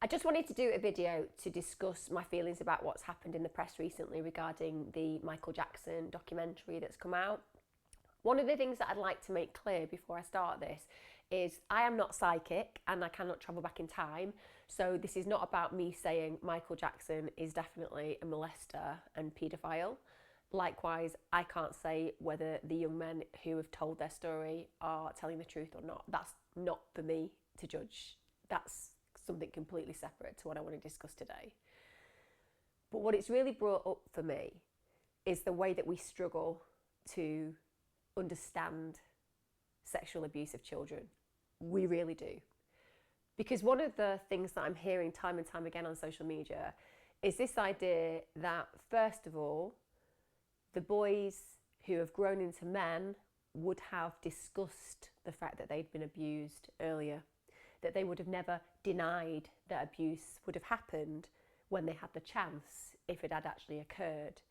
I just wanted to do a video to discuss my feelings about what's happened in the press recently regarding the Michael Jackson documentary that's come out. One of the things that I'd like to make clear before I start this is I am not psychic and I cannot travel back in time. So this is not about me saying Michael Jackson is definitely a molester and paedophile. Likewise, I can't say whether the young men who have told their story are telling the truth or not. That's not for me to judge. That's something completely separate to what I want to discuss today. But what it's really brought up for me is the way that we struggle to understand sexual abuse of children. We really do. Because one of the things that I'm hearing time and time again on social media is this idea that, first of all, the boys who have grown into men would have discussed the fact that they'd been abused earlier, that they would have never denied that abuse would have happened when they had the chance, if it had actually occurred,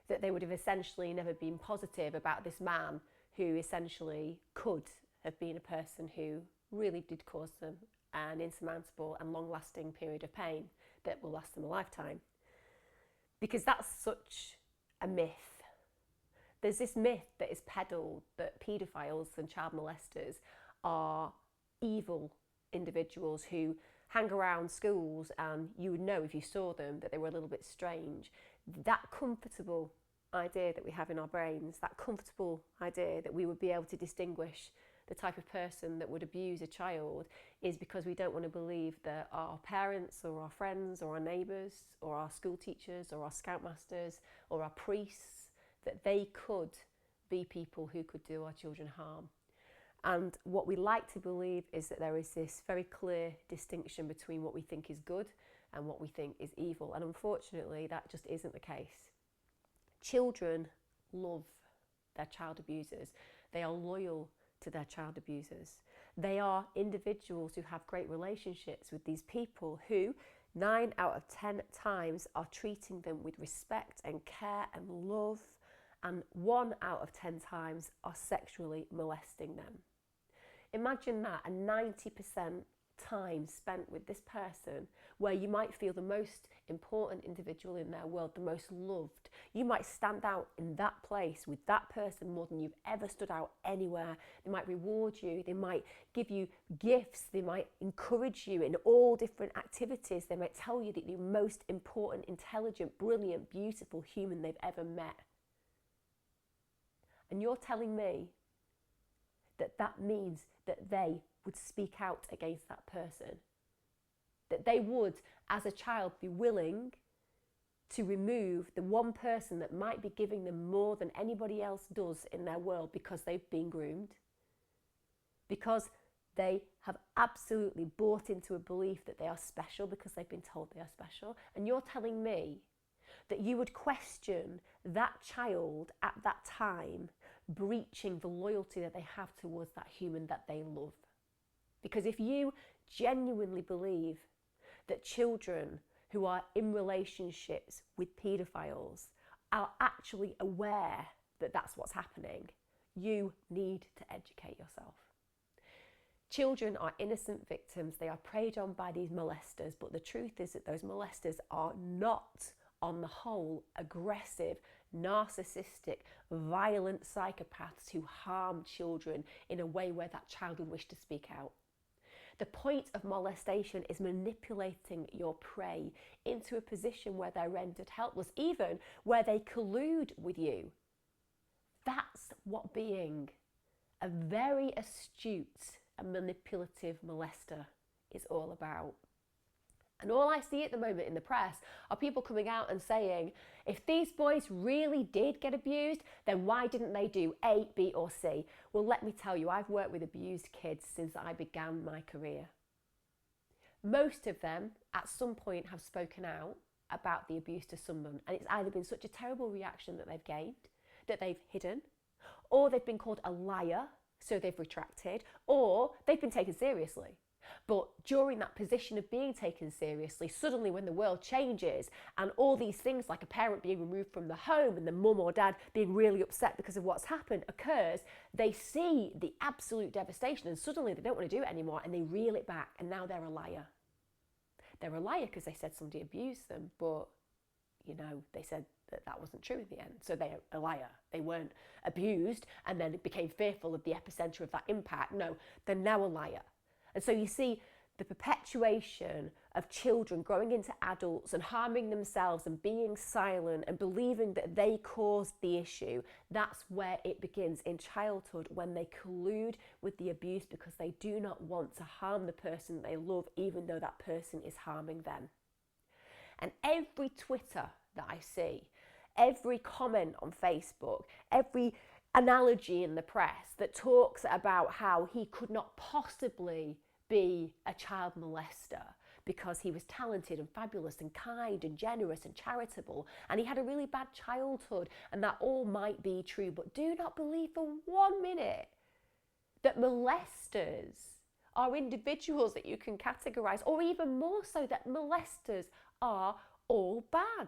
that they would have essentially never been positive about this man who essentially could have been a person who really did cause them an insurmountable and long-lasting period of pain that will last them a lifetime. Because that's such a myth. There's this myth that is peddled that paedophiles and child molesters are evil individuals who hang around schools and you would know if you saw them that they were a little bit strange. That comfortable idea that we have in our brains, that comfortable idea that we would be able to distinguish the type of person that would abuse a child, is because we don't want to believe that our parents or our friends or our neighbours or our school teachers or our scoutmasters or our priests, that they could be people who could do our children harm. And what we like to believe is that there is this very clear distinction between what we think is good and what we think is evil. And unfortunately, that just isn't the case. Children love their child abusers. They are loyal to their child abusers. They are individuals who have great relationships with these people who 9 out of 10 times are treating them with respect and care and love, and 1 out of 10 times are sexually molesting them. Imagine that, a 90% time spent with this person where you might feel the most important individual in their world, the most loved. You might stand out in that place with that person more than you've ever stood out anywhere. They might reward you, they might give you gifts, they might encourage you in all different activities. They might tell you that you're the most important, intelligent, brilliant, beautiful human they've ever met. And you're telling me that that means that they would speak out against that person, that they would, as a child, be willing to remove the one person that might be giving them more than anybody else does in their world because they've been groomed, because they have absolutely bought into a belief that they are special because they've been told they are special. And you're telling me that you would question that child at that time breaching the loyalty that they have towards that human that they love. Because if you genuinely believe that children who are in relationships with paedophiles are actually aware that that's what's happening, you need to educate yourself. Children are innocent victims. They are preyed on by these molesters, but the truth is that those molesters are not, on the whole, aggressive, narcissistic, violent psychopaths who harm children in a way where that child would wish to speak out. The point of molestation is manipulating your prey into a position where they're rendered helpless, even where they collude with you. That's what being a very astute and manipulative molester is all about. And all I see at the moment in the press are people coming out and saying, if these boys really did get abused, then why didn't they do A, B, or C? Well, let me tell you, I've worked with abused kids since I began my career. Most of them, at some point, have spoken out about the abuse to someone, and it's either been such a terrible reaction that they've gained, that they've hidden, or they've been called a liar, so they've retracted, or they've been taken seriously. But during that position of being taken seriously, suddenly when the world changes and all these things like a parent being removed from the home and the mum or dad being really upset because of what's happened occurs, they see the absolute devastation and suddenly they don't want to do it anymore and they reel it back, and now they're a liar. they're a liar because they said somebody abused them, but they said that wasn't true in the end. So they're a liar. They weren't abused and then became fearful of the epicenter of that impact. No, they're now a liar. And so you see the perpetuation of children growing into adults and harming themselves and being silent and believing that they caused the issue. That's where it begins in childhood, when they collude with the abuse because they do not want to harm the person they love, even though that person is harming them. And every Twitter that I see, every comment on Facebook, every analogy in the press that talks about how he could not possibly be a child molester because he was talented and fabulous and kind and generous and charitable, and he had a really bad childhood, and that all might be true, but do not believe for 1 minute that molesters are individuals that you can categorize, or even more so that molesters are all bad.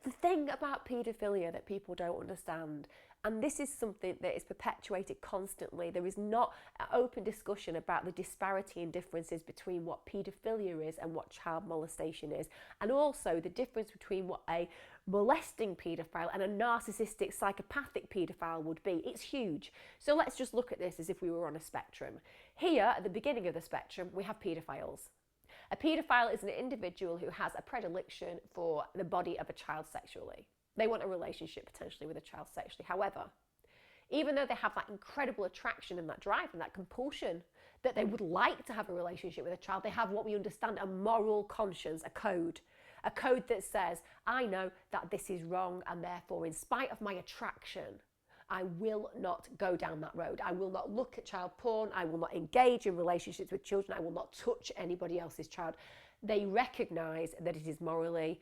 The thing about paedophilia that people don't understand, and this is something that is perpetuated constantly, there is not an open discussion about the disparity and differences between what paedophilia is and what child molestation is, and also the difference between what a molesting paedophile and a narcissistic psychopathic paedophile would be. It's huge. So let's just look at this as if we were on a spectrum. Here, at the beginning of the spectrum, we have paedophiles. A paedophile is an individual who has a predilection for the body of a child sexually. They want a relationship potentially with a child sexually. However, even though they have that incredible attraction and that drive and that compulsion that they would like to have a relationship with a child, they have what we understand a moral conscience, a code that says, I know that this is wrong, and therefore, in spite of my attraction, I will not go down that road. I will not look at child porn. I will not engage in relationships with children. I will not touch anybody else's child. They recognize that it is morally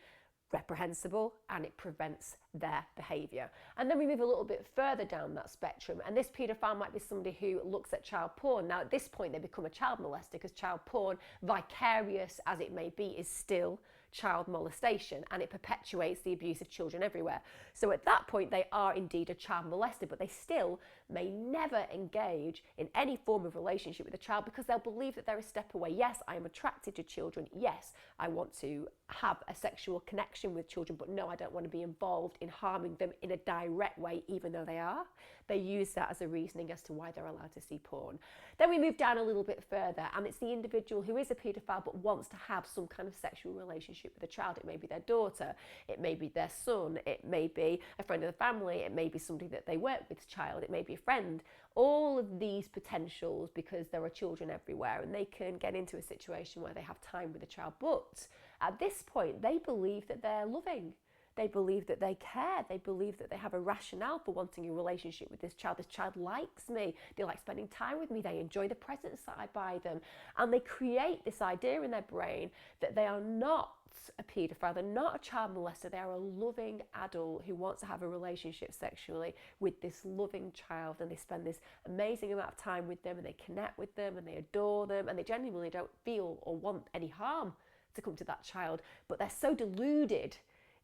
reprehensible and it prevents their behaviour. And then we move a little bit further down that spectrum, and this paedophile might be somebody who looks at child porn. Now at this point they become a child molester, because child porn, vicarious as it may be, is still child molestation, and it perpetuates the abuse of children everywhere. So at that point they are indeed a child molester, but they still may never engage in any form of relationship with a child because they'll believe that they're a step away. Yes, I am attracted to children. Yes, I want to have a sexual connection with children, but no, I don't want to be involved in harming them in a direct way, even though they are. They use that as a reasoning as to why they're allowed to see porn. Then we move down a little bit further, and it's the individual who is a paedophile but wants to have some kind of sexual relationship with a child. It may be their daughter, it may be their son, it may be a friend of the family, it may be somebody that they work with, child, it may be a friend. All of these potentials, because there are children everywhere, and they can get into a situation where they have time with a child, but at this point they believe that they're loving. They believe that they care. They believe that they have a rationale for wanting a relationship with this child. This child likes me. They like spending time with me. They enjoy the presents that I buy them. And they create this idea in their brain that they are not a paedophile. They're not a child molester. They are a loving adult who wants to have a relationship sexually with this loving child. And they spend this amazing amount of time with them, and they connect with them, and they adore them, and they genuinely don't feel or want any harm to come to that child. But they're so deluded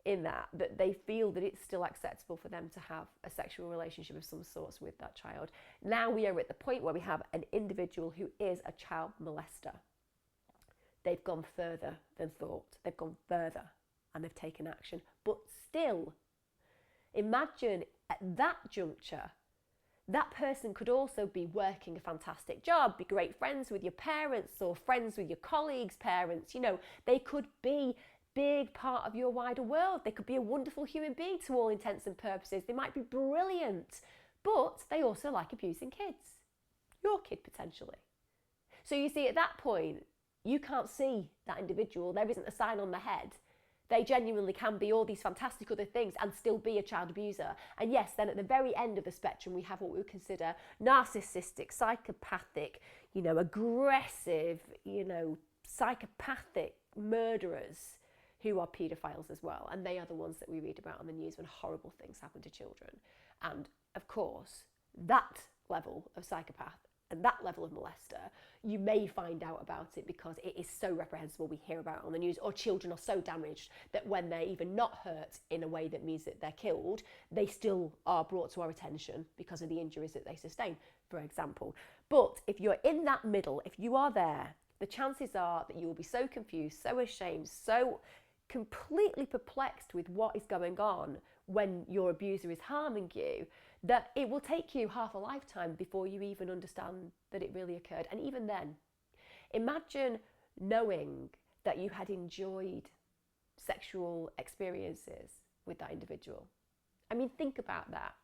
in that they feel that it's still acceptable for them to have a sexual relationship of some sorts with that child. Now we are at the point where we have an individual who is a child molester. They've gone further than thought. They've gone further and they've taken action. But still, imagine at that juncture, that person could also be working a fantastic job, be great friends with your parents or friends with your colleagues' parents. They could be big part of your wider world. They could be a wonderful human being to all intents and purposes. They might be brilliant, but they also like abusing kids. Your kid, potentially. So you see, at that point, you can't see that individual. There isn't a sign on the head. They genuinely can be all these fantastic other things and still be a child abuser. And yes, then at the very end of the spectrum, we have what we would consider narcissistic, psychopathic, aggressive, psychopathic murderers who are paedophiles as well. And they are the ones that we read about on the news when horrible things happen to children. And of course, that level of psychopath and that level of molester, you may find out about it because it is so reprehensible. We hear about it on the news, or children are so damaged that when they're even not hurt in a way that means that they're killed, they still are brought to our attention because of the injuries that they sustain, for example. But if you're in that middle, if you are there the chances are that you will be so confused, so ashamed, so completely perplexed with what is going on when your abuser is harming you, that it will take you half a lifetime before you even understand that it really occurred. And even then, imagine knowing that you had enjoyed sexual experiences with that individual. I mean, think about that.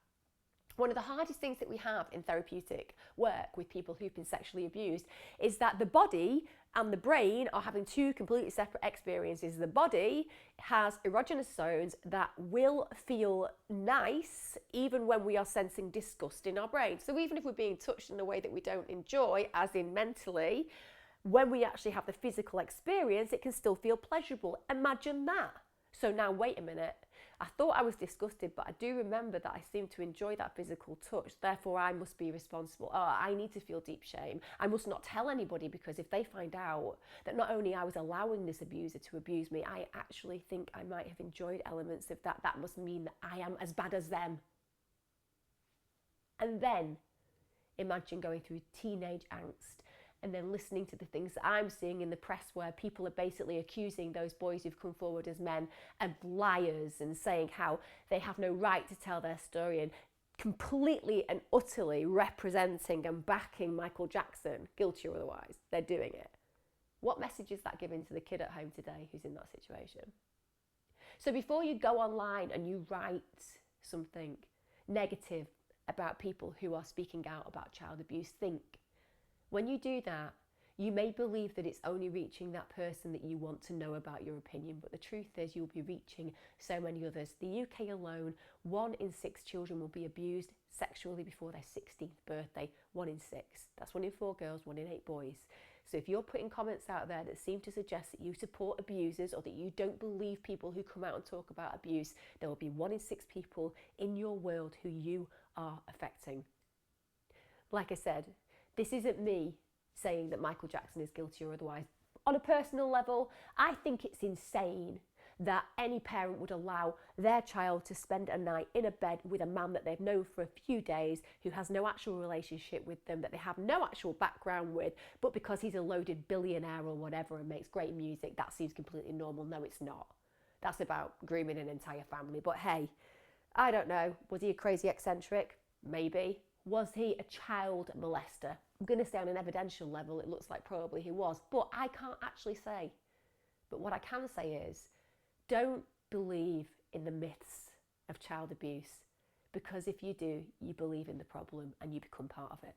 One of the hardest things that we have in therapeutic work with people who've been sexually abused is that the body and the brain are having two completely separate experiences. The body has erogenous zones that will feel nice even when we are sensing disgust in our brain. So even if we're being touched in a way that we don't enjoy, as in mentally, when we actually have the physical experience, it can still feel pleasurable. Imagine that. So now, wait a minute. I thought I was disgusted, but I do remember that I seem to enjoy that physical touch. Therefore, I must be responsible. Oh, I need to feel deep shame. I must not tell anybody, because if they find out that not only I was allowing this abuser to abuse me, I actually think I might have enjoyed elements of that. That must mean that I am as bad as them. And then imagine going through teenage angst and then listening to the things that I'm seeing in the press, where people are basically accusing those boys who've come forward as men of liars and saying how they have no right to tell their story, and completely and utterly representing and backing Michael Jackson, guilty or otherwise. They're doing it. What message is that giving to the kid at home today who's in that situation? So before you go online and you write something negative about people who are speaking out about child abuse, think, when you do that, you may believe that it's only reaching that person that you want to know about your opinion, but the truth is you'll be reaching so many others. The UK alone, 1 in 6 children will be abused sexually before their 16th birthday. 1 in 6. That's 1 in 4 girls, 1 in 8 boys. So if you're putting comments out there that seem to suggest that you support abusers, or that you don't believe people who come out and talk about abuse, there will be 1 in 6 people in your world who you are affecting. Like I said, this isn't me saying that Michael Jackson is guilty or otherwise. On a personal level, I think it's insane that any parent would allow their child to spend a night in a bed with a man that they've known for a few days, who has no actual relationship with them, that they have no actual background with, but because he's a loaded billionaire or whatever and makes great music, that seems completely normal. No, it's not. That's about grooming an entire family. But hey, I don't know. Was he a crazy eccentric? Maybe. Was he a child molester? I'm going to say on an evidential level, it looks like probably he was, but I can't actually say. But what I can say is, don't believe in the myths of child abuse, because if you do, you believe in the problem and you become part of it.